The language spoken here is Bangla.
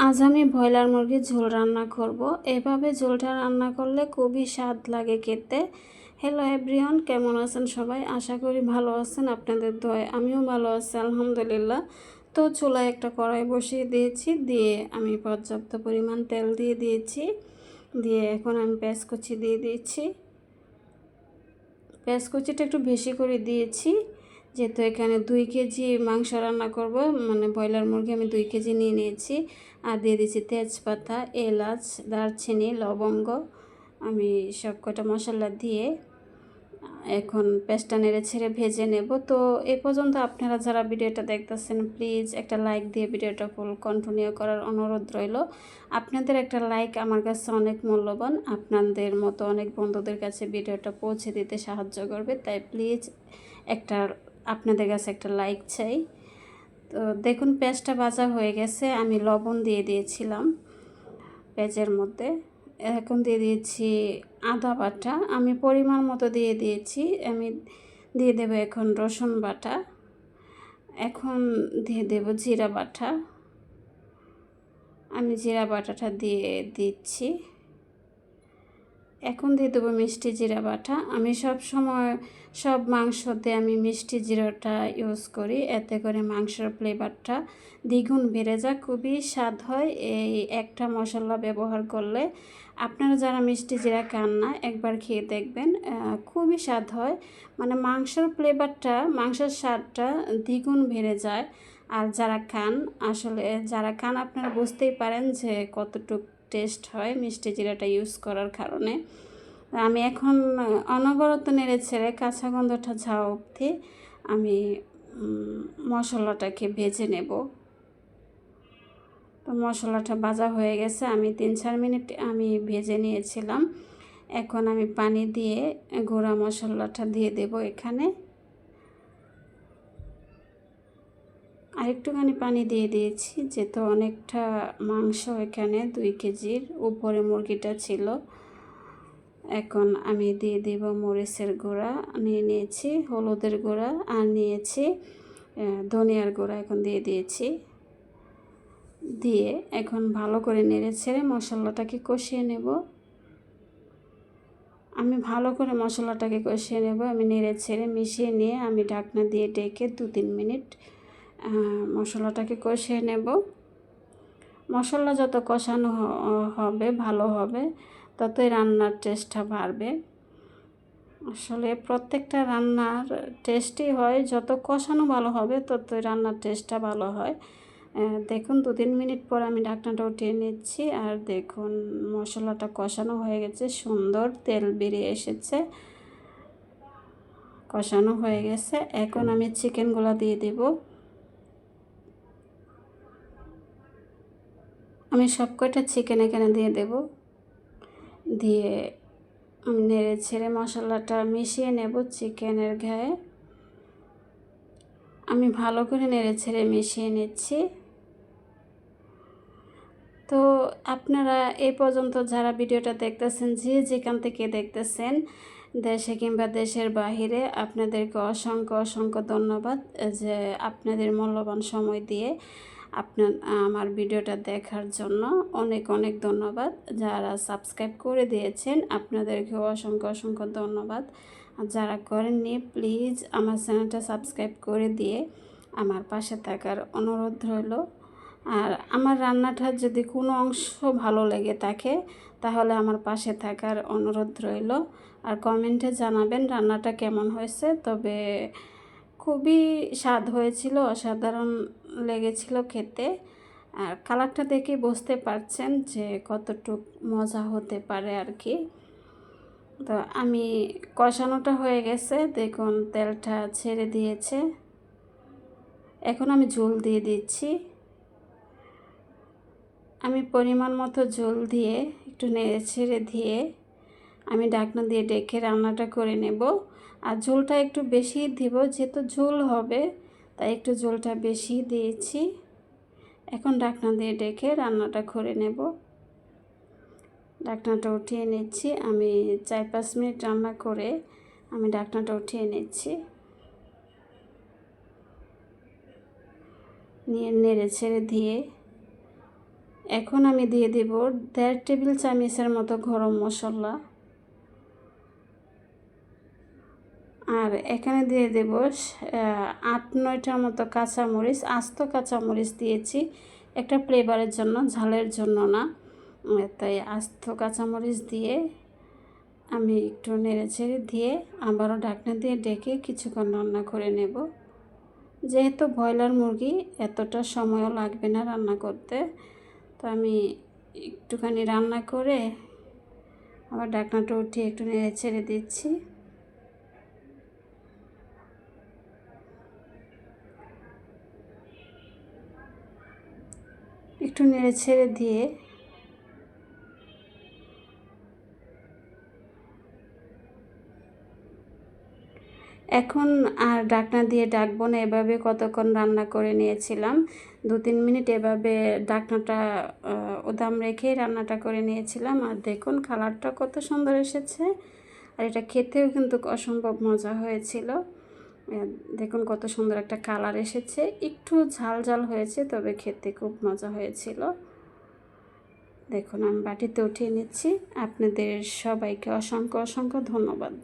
আজ আমি ব্রয়লার মুরগির ঝোল রান্না করব। এভাবে ঝোলটা রান্না করলে খুবই স্বাদ লাগে খেতে। হ্যালো এভরিওয়ান, কেমন আছেন সবাই? আশা করি ভালো আছেন। আপনাদের দয়ায় আমিও ভালো আছি আলহামদুলিল্লাহ। তো চুলায় একটা কড়াই বসিয়ে দিয়েছি, দিয়ে আমি পর্যাপ্ত পরিমাণ তেল দিয়ে দিয়েছি। দিয়ে এখন আমি পেঁয়াজ কুচি দিয়ে দিয়েছি। পেঁয়াজ কুচিটা একটু বেশি করে দিয়েছি, যেহেতু এখানে 2 কেজি মাংস রান্না করব, মানে ব্রয়লার মুরগি আমি 2 কেজি নিয়ে নিয়েছি। আর দিয়ে দিয়েছি তেজপাতা, এলাচ, দারচিনি, লবঙ্গ। আমি সব কটা মশলা দিয়ে এখন পেঁয়াজটা নেড়ে ছেড়ে ভেজে নেব। তো এ পর্যন্ত আপনারা যারা ভিডিওটা দেখতেছেন প্লিজ একটা লাইক দিয়ে ভিডিওটা ফুল কন্টিনিউ করার অনুরোধ রইল। আপনাদের একটা লাইক আমার কাছে অনেক মূল্যবান। আপনাদের মতো অনেক বন্ধুদের কাছে ভিডিওটা পৌঁছে দিতে সাহায্য করবে, তাই প্লিজ একটা আপনাদের কাছে একটা লাইক চাই। তো দেখুন পেঁয়াজটা ভাজা হয়ে গেছে, আমি লবণ দিয়ে দিয়েছিলাম পেঁয়াজের মধ্যে। এখন দিয়ে দিয়েছি আদা বাটা, আমি পরিমাণ মতো দিয়ে দিয়েছি। আমি দিয়ে দেব এখন রসুন বাটা, এখন দিয়ে দেব জিরা বাটা। আমি জিরা বাটাটা দিয়ে দিচ্ছি। এখন দিয়ে দেবো মিষ্টি জিরা বাটা। আমি সব সময় সব মাংসতে আমি মিষ্টি জিরাটা ইউজ করি, এতে করে মাংসের ফ্লেভারটা দ্বিগুণ বেড়ে যায়, খুবই স্বাদ হয় এই একটা মশলা ব্যবহার করলে। আপনারা যারা মিষ্টি জিরা খান না একবার খেয়ে দেখবেন, খুবই স্বাদ হয়। মানে মাংসের ফ্লেভারটা, মাংসের স্বাদটা দ্বিগুণ বেড়ে যায়। আর যারা খান, আসলে যারা খান আপনারা বুঝতেই পারেন যে কতটুকু টেস্ট হয় মিষ্টি জিরাটা ইউজ করার কারণে। আমি এখন অনবরত নেড়ে ছেড়ে কাঁচা গন্ধটা যাওয়া অবধি আমি মশলাটাকে ভেজে নেব। তো মশলাটা ভাজা হয়ে গেছে, আমি 3-4 মিনিট আমি ভেজে নিয়েছিলাম। এখন আমি পানি দিয়ে গুঁড়া মশলাটা দিয়ে দেব এখানে। আরেকটুখানি পানি দিয়ে দিয়েছি, যেহেতু অনেকটা মাংস এখানে 2 কেজির উপরে মুরগিটা ছিল। এখন আমি দিয়ে দেব মরিচের গুঁড়া, নিয়ে নিয়েছি হলুদের গুঁড়া, আর নিয়েছি ধনিয়ার গুঁড়া, এখন দিয়ে দিয়েছি। দিয়ে এখন ভালো করে নেড়ে ছেড়ে মশলাটাকে কষিয়ে নেব। আমি ভালো করে মশলাটাকে কষিয়ে নেব। আমি নেড়ে ছেড়ে মিশিয়ে নিয়ে আমি ঢাকনা দিয়ে ডেকে 2-3 মিনিট মশলাটাকে কষিয়ে নেব। মশলা যত কষানো হবে ভালো হবে, ততই রান্নার টেস্টটা বাড়বে। আসলে প্রত্যেকটা রান্নার টেস্টই হয়, যত কষানো ভালো হবে ততই রান্নার টেস্টটা ভালো হয়। দেখুন 2-3 মিনিট পর আমি ঢাকনাটা উঠিয়ে নিচ্ছি, আর দেখুন মশলাটা কষানো হয়ে গেছে, সুন্দর তেল বেরিয়ে এসেছে, কষানো হয়ে গেছে। এখন আমি চিকেনগুলো দিয়ে দেব। আমি সব কয়টা চিকেন এখানে দিয়ে দেব। দিয়ে আমি নেড়ে ছেড়ে মশলাটা মিশিয়ে নেব চিকেনের গায়ে। আমি ভালো করে নেড়ে ছেড়ে মিশিয়ে নিচ্ছি। তো আপনারা এই পর্যন্ত যারা ভিডিওটা দেখতেছেন, যে যেখান থেকে দেখতেছেন, দেশে কিংবা দেশের বাহিরে, আপনাদেরকে অসংখ্য অসংখ্য ধন্যবাদ যে আপনাদের মূল্যবান সময় দিয়ে আমার ভিডিওটা দেখার জন্য অনেক অনেক ধন্যবাদ। যারা সাবস্ক্রাইব করে দিয়েছেন আপনাদেরকেও অসংখ্য অসংখ্য ধন্যবাদ। আর যারা করেননি প্লিজ আমার চ্যানেলটা সাবস্ক্রাইব করে দিয়ে আমার পাশে থাকার অনুরোধ রইল। আর আমার রান্নাটা যদি কোনো অংশ ভালো লেগে থাকে তাহলে আমার পাশে থাকার অনুরোধ রইল। আর কমেন্টে জানাবেন রান্নাটা কেমন হয়েছে। তবে খুবই স্বাদ হয়েছিল, অসাধারণ লেগেছিল খেতে। আর কালারটা দেখে বুঝতে পারছেন যে কতটুক মজা হতে পারে আর কি। তো আমি কষানোটা হয়ে গেছে, দেখুন তেলটা ছেড়ে দিয়েছে। এখন আমি ঝোল দিয়ে দিচ্ছি। আমি পরিমাণ মতো ঝোল দিয়ে একটু নেড়ে ছেড়ে দিয়ে আমি ঢাকনা দিয়ে ডেকে রান্নাটা করে নেব। আর ঝোলটা একটু বেশি দিব, যেহেতু ঝোল হবে তাই একটু ঝোলটা বেশি দিয়েছি। এখন ঢাকনা দিয়ে ডেকে রান্নাটা করে নেব। ঢাকনাটা উঠিয়ে নিচ্ছি। আমি 4-5 মিনিট রান্না করে আমি ঢাকনাটা উঠিয়ে নিচ্ছি, নিয়ে নেড়ে ছেড়ে দিয়ে এখন আমি দিয়ে দেব 1.5 টেবিল চামচের মতো গরম মশলা, আর এখানে দিয়ে দেব 8-9টার মতো কাঁচামরিচ, আস্ত কাঁচামরিচ দিয়েছি একটা ফ্লেভারের জন্য, ঝালের জন্য না। তাই আস্ত কাঁচামরিচ দিয়ে আমি একটু নেড়েচেড়ে দিয়ে আবারও ঢাকনা দিয়ে ডেকে কিছুক্ষণ রান্না করে নেব। যেহেতু ব্রয়লার মুরগি এতটা সময়ও লাগবে না রান্না করতে, তো আমি একটুখানি রান্না করে আবার ঢাকনাটা উঠিয়ে একটু নেড়েচেড়ে দিচ্ছি। একটু নেড়েচেড়ে দিয়ে এখন আর ঢাকনা দিয়ে ডাকবো না, এভাবে কতক্ষণ রান্না করে নিয়েছিলাম। 2-3 মিনিট এভাবে ঢাকনাটা উদাম রেখে রান্নাটা করে নিয়েছিলাম। আর দেখুন কালারটা কত সুন্দর এসেছে, আর এটা খেতেও কিন্তু অসম্ভব মজা হয়েছিল। দেখুন কত সুন্দর একটা কালার এসেছে, একটু ঝাল ঝাল হয়েছে, তবে খেতে খুব মজা হয়েছিল। দেখুন আমি বাটিতে উঠিয়ে নিচ্ছি। আপনাদের সবাইকে অসংখ্য অসংখ্য ধন্যবাদ।